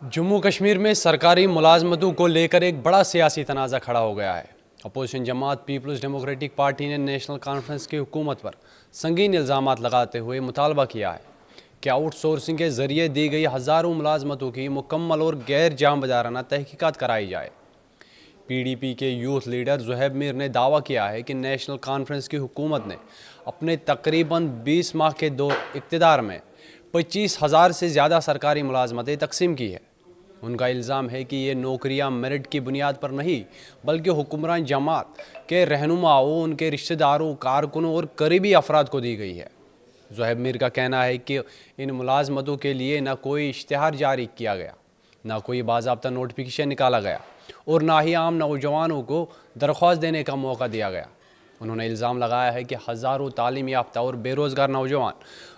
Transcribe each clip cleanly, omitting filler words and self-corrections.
जम्मू कश्मीर में सरकारी मुलाजमतों को लेकर एक बड़ा सियासी तनाज़ा खड़ा हो गया है। अपोजिशन जमात पीपल्स डेमोक्रेटिक पार्टी ने नेशनल कॉन्फ्रेंस की हुकूमत पर संगीन इल्ज़ामात लगाते हुए मुतालबा किया है कि आउटसोर्सिंग के ज़रिए दी गई हज़ारों मुलाजमतों की मुकम्मल और गैर जांबदाराना तहकीकात कराई जाए। PDP के यूथ लीडर ज़ुहैब मीर ने दावा किया है कि नेशनल कॉन्फ्रेंस की हुकूमत ने अपने तकरीबन 20 माह के दौर इक़्तिदार में 25,000 से ज़्यादा सरकारी मुलाजमतें तकसीम की है। उनका इल्ज़ाम है कि ये नौकरियां मेरिट की बुनियाद पर नहीं बल्कि हुक्मरान जमात के रहनुमाओं, उनके रिश्तेदारों, कारकुनों और करीबी अफराद को दी गई है। ज़ुहैब मीर का कहना है कि इन मुलाजमतों के लिए न कोई इश्तिहार जारी किया गया, ना कोई बाज़ाब्ता नोटिफिकेशन निकाला गया और ना ही आम नौजवानों को दरख्वास्त देने का मौका दिया गया। उन्होंने इल्ज़ाम लगाया है कि हज़ारों तालीम याफ्ता और बेरोज़गार नौजवान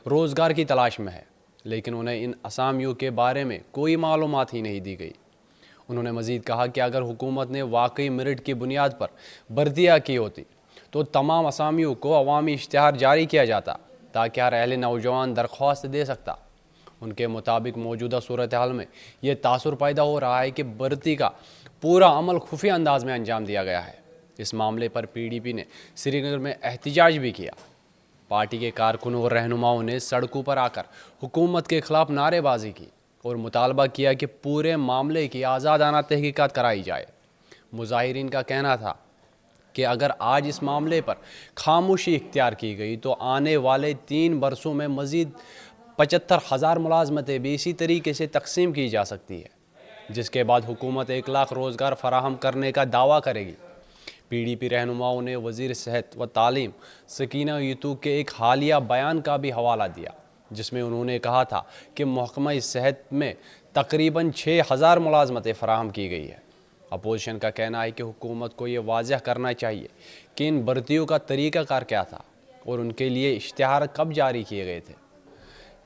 रोज़गार की तलाश में है, लेकिन उन्हें इन असामियों के बारे में कोई मालूमात ही नहीं दी गई। उन्होंने मज़ीद कहा कि अगर हुकूमत ने वाकई मेरिट की बुनियाद पर भर्तियाँ की होती तो तमाम असामियों को अवामी इश्तिहार जारी किया जाता ताकि हर अहले नौजवान दरख्वास्त दे सकता। उनके मुताबिक मौजूदा सूरत हाल में ये तासुर पैदा हो रहा है कि भर्ती का पूरा अमल खुफिया अंदाज में अंजाम दिया गया है। इस मामले पर PDP ने श्रीनगर में एहतजाज भी किया। पार्टी के कारकुनों और रहनुमाओं ने सड़कों पर आकर हुकूमत के खिलाफ नारेबाजी की और मुतालबा किया कि पूरे मामले की आज़ादाना तहकीकात कराई जाए। मुजाहिरीन का कहना था कि अगर आज इस मामले पर खामोशी इख्तियार की गई तो आने वाले 3 बरसों में मज़ीद 75,000 मुलाजमतें भी इसी तरीके से तकसीम की जा सकती है, जिसके बाद हुकूमत 1 लाख रोज़गार फराहम करने का दावा करेगी। PDP रहनुमाओं ने वज़ीर सेहत व तालीम सकीना यतू के एक हालिया बयान का भी हवाला दिया, जिसमें उन्होंने कहा था कि महकमा सेहत में तकरीबन 6,000 मुलाजमतें फराहम की गई है। अपोजिशन का कहना है कि हुकूमत को ये वाज़ह करना चाहिए कि इन भर्तियों का तरीक़ाकार क्या था और उनके लिए इश्तिहार कब जारी किए गए थे।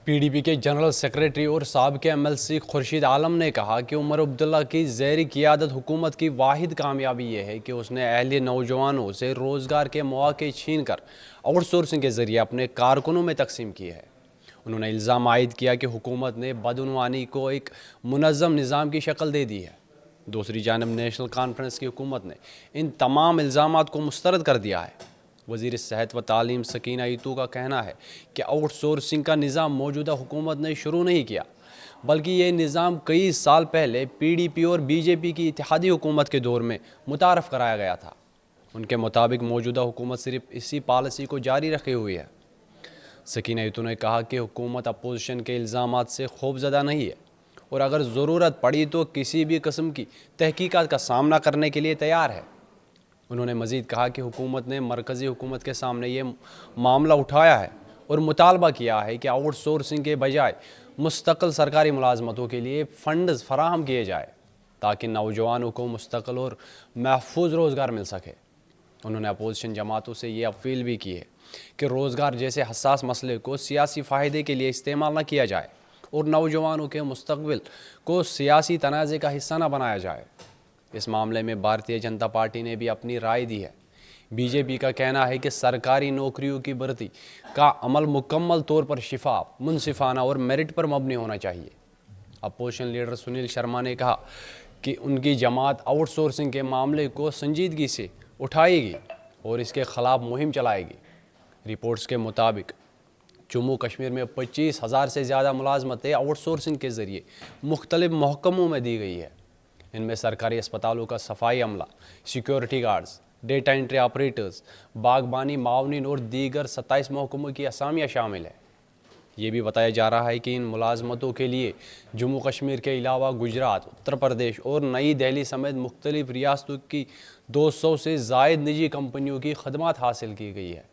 PDP के जनरल सेक्रेटरी और साबिक़ MLC खुर्शीद आलम ने कहा कि उमर अब्दुल्ला की ज़ेरी क़ियादत हुकूमत की वाहिद कामयाबी ये है कि उसने अहले नौजवानों से रोज़गार के मौक़े छीन कर आउटसोर्सिंग के ज़रिए अपने कारकुनों में तकसीम की है। उन्होंने इल्ज़ाम आयद किया कि हुकूमत ने बदउनवानी को एक मुनज़्ज़म निज़ाम की शक्ल दे दी है। दूसरी जानब नेशनल कॉन्फ्रेंस की हुकूमत ने इन तमाम इल्ज़ामात को मुस्तरद कर दिया है। वज़ीर सेहत व तालीम सकीना यतू का कहना है कि आउटसोर्सिंग का निज़ाम मौजूदा हुकूमत ने शुरू नहीं किया, बल्कि ये निज़ाम कई साल पहले PDP और BJP की इत्तेहादी हुकूमत के दौर में मुतारफ़ कराया गया था। उनके मुताबिक मौजूदा हुकूमत सिर्फ इसी पॉलिसी को जारी रखे हुई है। सकीना यतू ने कहा कि हुकूमत अपोजिशन के इल्ज़ामात से खौफज़दा नहीं है और अगर ज़रूरत पड़ी तो किसी भी किस्म की तहकीकात का सामना करने के लिए तैयार है। उन्होंने मज़ीद कहा कि हुकूमत ने मरकज़ी हुकूमत के सामने ये मामला उठाया है और मुतालबा किया है कि आउटसोर्सिंग के बजाय मुस्तकिल सरकारी मुलाजमतों के लिए फ़ंड्स फराहम किए जाए ताकि नौजवानों को मुस्तकिल और महफूज रोज़गार मिल सके। उन्होंने अपोजिशन जमातों से ये अपील भी की है कि रोज़गार जैसे हसास मसले को सियासी फ़ायदे के लिए इस्तेमाल न किया जाए और नौजवानों के मुस्तक़बिल को सियासी तनाज़े का हिस्सा न बनाया जाए। इस मामले में भारतीय जनता पार्टी ने भी अपनी राय दी है। BJP का कहना है कि सरकारी नौकरियों की भर्ती का अमल मुकम्मल तौर पर शिफाफ, मुनसिफाना और मेरिट पर मबनी होना चाहिए। अपोजिशन लीडर सुनील शर्मा ने कहा कि उनकी जमात आउटसोर्सिंग के मामले को संजीदगी से उठाएगी और इसके ख़िलाफ़ मुहिम चलाएगी। रिपोर्ट्स के मुताबिक जम्मू कश्मीर में 25,000 से ज़्यादा मुलाजमतें आउटसोर्सिंग के ज़रिए मुख्तलिफ महकमों में दी गई है। इनमें सरकारी अस्पतालों का सफाई अमला, security guards, data entry operators, बागबानी मावनिन और दीगर 27 महकमों की असामियाँ शामिल है। ये भी बताया जा रहा है कि इन मुलाजमतों के लिए जम्मू कश्मीर के अलावा गुजरात, उत्तर प्रदेश और नई दिल्ली समेत मुख्तलिफ रियासतों की 200 से ज़ायद निजी कंपनियों की खदमात हासिल की गई है।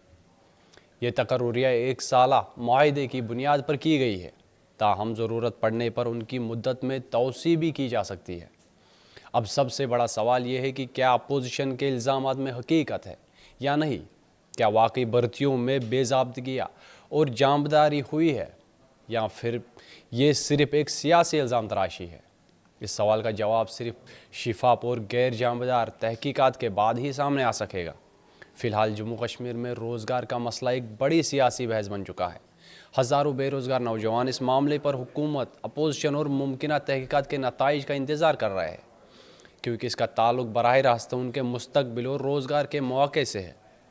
ये तकर्रुरिया 1 साला मुआहदे की बुनियाद पर की गई है, ताहम ज़रूरत पड़ने पर उनकी मुद्दत में तौसी भी की जा सकती है। अब सबसे बड़ा सवाल ये है कि क्या अपोजिशन के इल्ज़ामात में हकीकत है या नहीं? क्या वाकई भर्तियों में बेज़ाब्तगियाँ और जांबदारी हुई है या फिर ये सिर्फ़ एक सियासी इल्ज़ाम तराशी है? इस सवाल का जवाब सिर्फ शिफाफ और गैर जांबदार तहकीकात के बाद ही सामने आ सकेगा। फ़िलहाल जम्मू कश्मीर में रोज़गार का मसला एक बड़ी सियासी बहस बन चुका है, ہزاروں بے روزگار نوجوان اس معاملے پر حکومت، اپوزیشن اور ممکنہ تحقیقات کے نتائج کا انتظار کر رہے ہیں، کیونکہ اس کا تعلق براہ راست ان کے مستقبل اور روزگار کے مواقع سے ہے۔